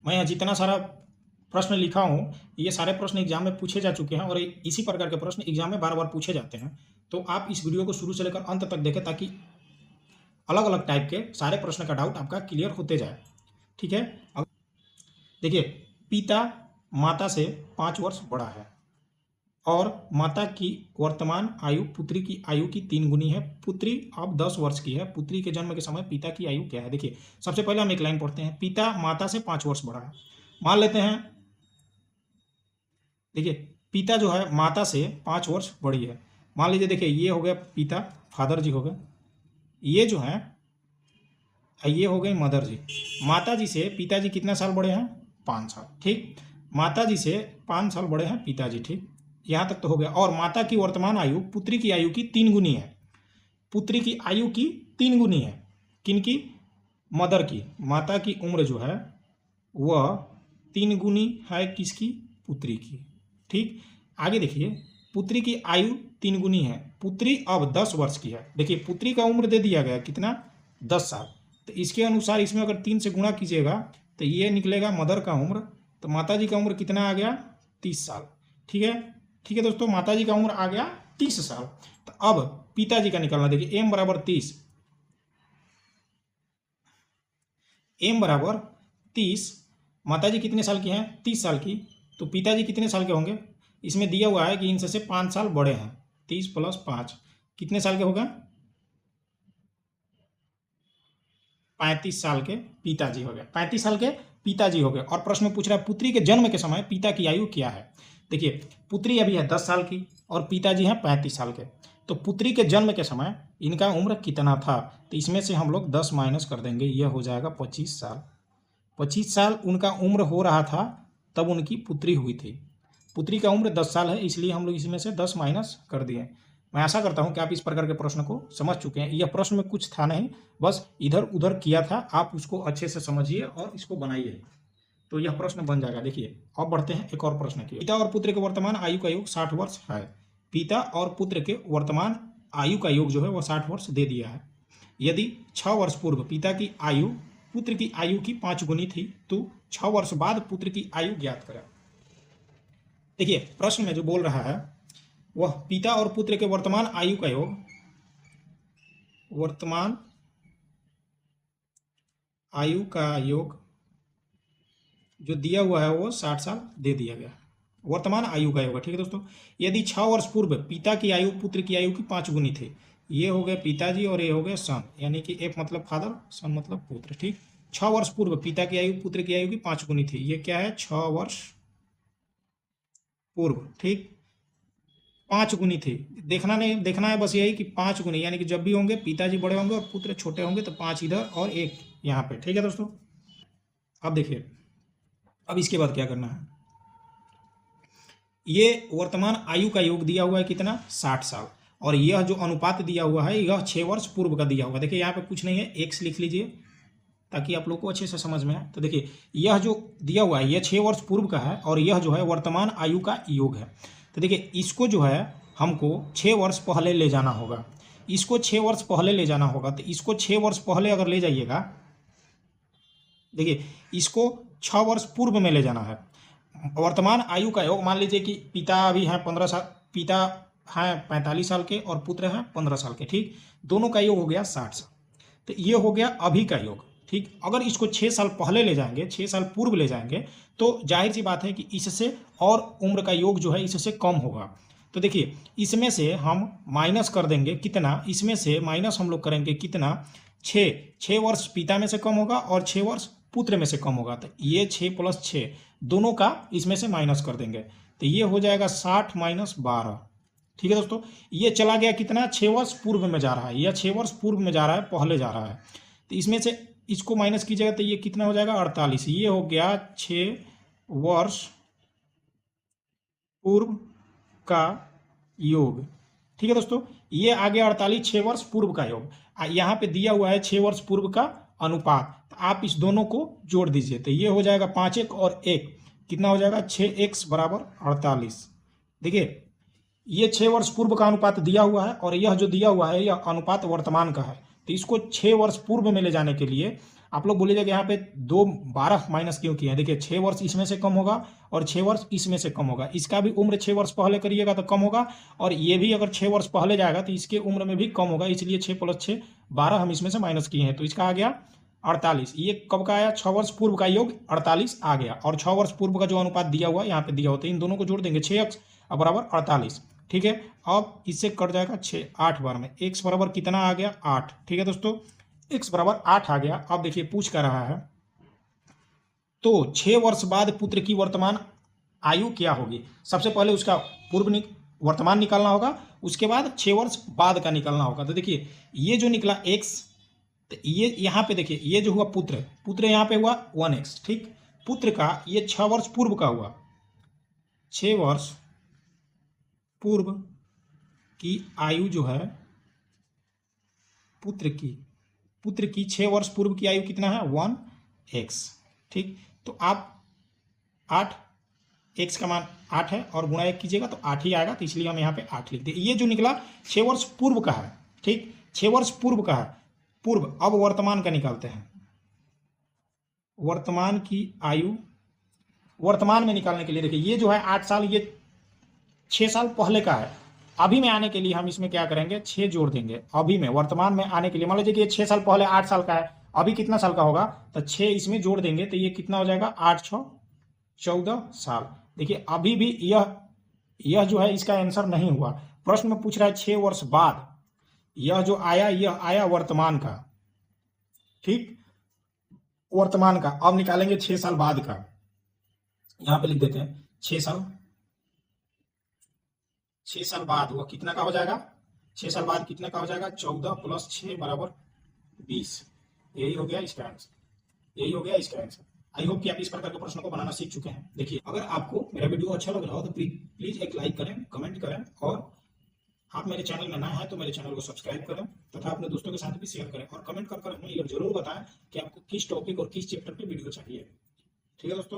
मैं जितना सारा प्रश्न लिखा हूँ, ये सारे प्रश्न एग्जाम में पूछे जा चुके हैं और इसी प्रकार के प्रश्न एग्जाम में बार बार पूछे जाते हैं। तो आप इस वीडियो को शुरू से लेकर अंत तक देखें ताकि अलग अलग टाइप के सारे प्रश्न का डाउट आपका क्लियर होते जाए। ठीक है, अब देखिए, पिता माता से 5 वर्ष बड़ा है और माता की वर्तमान आयु पुत्री की आयु की 3 गुनी है। पुत्री अब 10 वर्ष की है। पुत्री के जन्म के समय पिता की आयु क्या है? देखिए, सबसे पहले हम एक लाइन पढ़ते हैं। पिता माता से 5 वर्ष बड़ा है। मान लेते हैं, देखिए, पिता जो है माता से 5 वर्ष बड़ी है। मान लीजिए, देखिए, ये हो गया पिता, फादर जी हो गए, ये जो है ये हो गई मदर जी। माता जी से पिताजी कितना साल बड़े हैं? 5 साल। ठीक, माता जी से 5 साल बड़े हैं पिताजी। ठीक, यहाँ तक तो हो गया। और माता की वर्तमान आयु पुत्री की आयु की 3 गुनी है। पुत्री की आयु की 3 गुनी है। किनकी? मदर की। माता की उम्र जो है वह 3 गुनी है किसकी? पुत्री की। ठीक, आगे देखिए, पुत्री की आयु 3 गुनी है। पुत्री अब 10 वर्ष की है। देखिए, पुत्री का उम्र दे दिया गया कितना? 10 साल। तो इसके अनुसार इसमें अगर 3 से गुणा कीजिएगा तो ये निकलेगा मदर का उम्र। तो माता जी का उम्र कितना आ गया? 30 साल। ठीक है, ठीक है दोस्तों, माता जी का उम्र आ गया 30 साल। तो अब पिताजी का निकालना। देखिए, m बराबर 30, m बराबर 30, माता जी कितने साल की हैं? 30 साल की। तो पिताजी कितने साल के होंगे? इसमें दिया हुआ है कि इनसे से 5 साल बड़े हैं। 30 + 5 कितने साल के हो गए? 35 साल के पिताजी हो गए। 35 साल के पिताजी हो गए। और प्रश्न में पूछ रहा है पुत्री के जन्म के समय पिता की आयु क्या है? देखिए, पुत्री अभी है 10 साल की और पिताजी हैं 35 साल के। तो पुत्री के जन्म के समय इनका उम्र कितना था? तो इसमें से हम लोग 10 माइनस कर देंगे, यह हो जाएगा 25 साल। 25 साल उनका उम्र हो रहा था तब उनकी पुत्री हुई थी। पुत्री का उम्र 10 साल है, इसलिए हम लोग इसमें से 10 माइनस कर दिए। मैं आशा करता हूं कि आप इस प्रकार के प्रश्न को समझ चुके हैं। यह प्रश्न में कुछ था नहीं, बस इधर उधर किया था। आप उसको अच्छे से समझिए और इसको बनाइए तो यह प्रश्न बन जाएगा। देखिए, अब बढ़ते हैं एक और प्रश्न की। पिता और पुत्र के वर्तमान आयु का योग 60 वर्ष है। पिता और पुत्र के वर्तमान आयु का योग जो है वह 60 वर्ष दे दिया है। यदि 6 वर्ष पूर्व पिता की आयु पुत्र की आयु की 5 गुनी थी तो 6 वर्ष बाद पुत्र की आयु ज्ञात करें। देखिए, प्रश्न में जो बोल रहा है वह पिता और पुत्र के वर्तमान आयु का योग, वर्तमान आयु का योग जो दिया हुआ है वो 60 साल दे दिया गया। वर्तमान आयु का योग है। ठीक है दोस्तों, यदि 6 वर्ष पूर्व पिता की आयु पुत्र की आयु की 5 गुनी थी, ये हो गए पिताजी और ये हो गए सन, यानी कि एफ मतलब फादर, सन मतलब पुत्र। ठीक, 6 वर्ष पूर्व पिता की आयु पुत्र की आयु की 5 गुनी थी, ये क्या है? 6 वर्ष पूर्व। ठीक, 5 गुनी थी। देखना नहीं, देखना है बस यही कि 5 गुनी, यानी कि जब भी होंगे पिताजी बड़े होंगे और पुत्र छोटे होंगे तो 5 इधर और 1 यहाँ पे। ठीक है दोस्तों, अब देखिए, अब इसके बाद क्या करना है? ये वर्तमान आयु का योग दिया हुआ है कितना? 60 साल। और यह जो अनुपात दिया हुआ है यह 6 वर्ष पूर्व का दिया हुआ है। देखिए, यहाँ पे कुछ नहीं है, एक्स लिख लीजिए ताकि आप लोग को अच्छे से समझ में आए। तो देखिए, यह जो दिया हुआ है यह 6 वर्ष पूर्व का है और यह जो है वर्तमान आयु का योग है। तो देखिए, इसको जो है हमको 6 वर्ष पहले ले जाना होगा। इसको 6 वर्ष पहले ले जाना होगा। तो इसको 6 वर्ष पहले अगर ले जाइएगा, देखिए, इसको 6 वर्ष पूर्व में ले जाना है। वर्तमान आयु का योग, मान लीजिए कि पिता अभी हैं 15 साल, पिता हैं 45 साल के और पुत्र हैं 15 साल के। ठीक, दोनों का योग हो गया 60 साल। तो ये हो गया अभी का योग। ठीक, अगर इसको 6 साल पहले ले जाएंगे, 6 साल पूर्व ले जाएंगे तो जाहिर सी बात है कि इससे और उम्र का योग जो है इससे कम होगा। तो देखिए, इसमें से हम माइनस कर देंगे कितना? इसमें से माइनस हम लोग करेंगे कितना? 6 वर्ष पिता में से कम होगा और 6 वर्ष पुत्र में से कम होगा। तो ये 6 + 6 दोनों का इसमें से माइनस कर देंगे तो ये हो जाएगा 60 - 12। ठीक है दोस्तों, ये चला गया कितना? 6 वर्ष पूर्व में जा रहा है, यह 6 वर्ष पूर्व में जा रहा है, पहले जा रहा है। तो इसमें से इसको माइनस कीजिएगा तो ये कितना हो जाएगा? 48। ये हो गया 6 वर्ष पूर्व का योग। ठीक है दोस्तों, ये आ गया 48 6 वर्ष पूर्व का योग। यहाँ पे दिया हुआ है 6 वर्ष पूर्व का अनुपात, तो आप इस दोनों को जोड़ दीजिए तो ये हो जाएगा 5 1 और 1 कितना हो जाएगा? 6x = 48। देखिए, ये 6 वर्ष पूर्व का अनुपात दिया हुआ है और यह जो दिया हुआ है यह अनुपात वर्तमान का है। तो इसको 6 वर्ष पूर्व में ले जाने के लिए आप लोग बोलिएगा कि यहाँ पे 12 माइनस क्यों किए हैं। देखिए 6 वर्ष इसमें से कम होगा और 6 वर्ष इसमें से कम होगा, इसका भी उम्र 6 वर्ष पहले करिएगा तो कम होगा, और ये भी अगर 6 वर्ष पहले जाएगा तो इसके उम्र में भी कम होगा, इसलिए 6 + 6 12 हम इसमें से माइनस किए हैं, तो इसका आ गया 48। ये कब का आया? 6 वर्ष पूर्व का योग 48 आ गया, और 6 वर्ष पूर्व का जो अनुपात दिया हुआ यहाँ पे दिया होता है, इन दोनों को जोड़ देंगे 6x बराबर 48। ठीक है, अब इससे कट जाएगा 6 8 बार में, x बराबर कितना आ गया? 8। ठीक है दोस्तों, x बराबर 8 आ गया। अब देखिए पूछ कर रहा है तो 6 वर्ष बाद पुत्र की वर्तमान आयु क्या होगी। सबसे पहले उसका वर्तमान निकालना होगा, उसके बाद 6 वर्ष बाद का निकालना होगा। तो देखिए ये जो निकला x, तो ये यहाँ पे देखिए ये जो हुआ पुत्र यहाँ पे हुआ 1x। ठीक, पुत्र का ये 6 वर्ष पूर्व का हुआ, 6 वर्ष पूर्व की आयु जो है पुत्र की 6 वर्ष पूर्व की आयु कितना है? 1x। ठीक, तो आप 8, x का मान 8 है और गुणा 1 कीजिएगा तो 8 ही आएगा, तो इसलिए हम यहाँ पे 8 लिख दें। ये जो निकला 6 वर्ष पूर्व का है। ठीक, 6 वर्ष पूर्व का है, पूर्व। अब वर्तमान का निकालते हैं। वर्तमान की आयु वर्तमान में निकालने के लिए देखिए ये जो है 8 साल, ये 6 साल पहले का है। अभी में आने के लिए हम इसमें क्या करेंगे? 6 जोड़ देंगे। अभी में वर्तमान में आने के लिए मान लीजिए कि ये 6 साल पहले 8 साल का है, अभी कितना साल का होगा? तो 6 इसमें जोड़ देंगे तो ये कितना हो जाएगा? 8 6 14 साल। देखिए अभी भी यह जो है इसका आंसर नहीं हुआ। प्रश्न में पूछ रहा है 6 वर्ष बाद, यह जो आया यह आया वर्तमान का। ठीक, वर्तमान का। अब निकालेंगे 6 साल बाद का, यहां पे लिख देते हैं 6 साल बाद वह कितना का हो जाएगा? 6 साल बाद कितना का हो जाएगा? 14 + 6 बराबर 20। यही हो गया इसका आंसर। आई होप कि आप इस प्रकार के प्रश्नों को बनाना सीख चुके हैं। देखिए अगर आपको मेरा वीडियो अच्छा लग रहा हो तो प्लीज एक लाइक करें, कमेंट करें, और आप मेरे चैनल में नए हैं तो मेरे चैनल को सब्सक्राइब करें तथा अपने दोस्तों के साथ भी शेयर करें, और कमेंट कर हमें यह जरूर बताएं कि आपको किस टॉपिक और किस चैप्टर पे वीडियो चाहिए। ठीक है दोस्तों।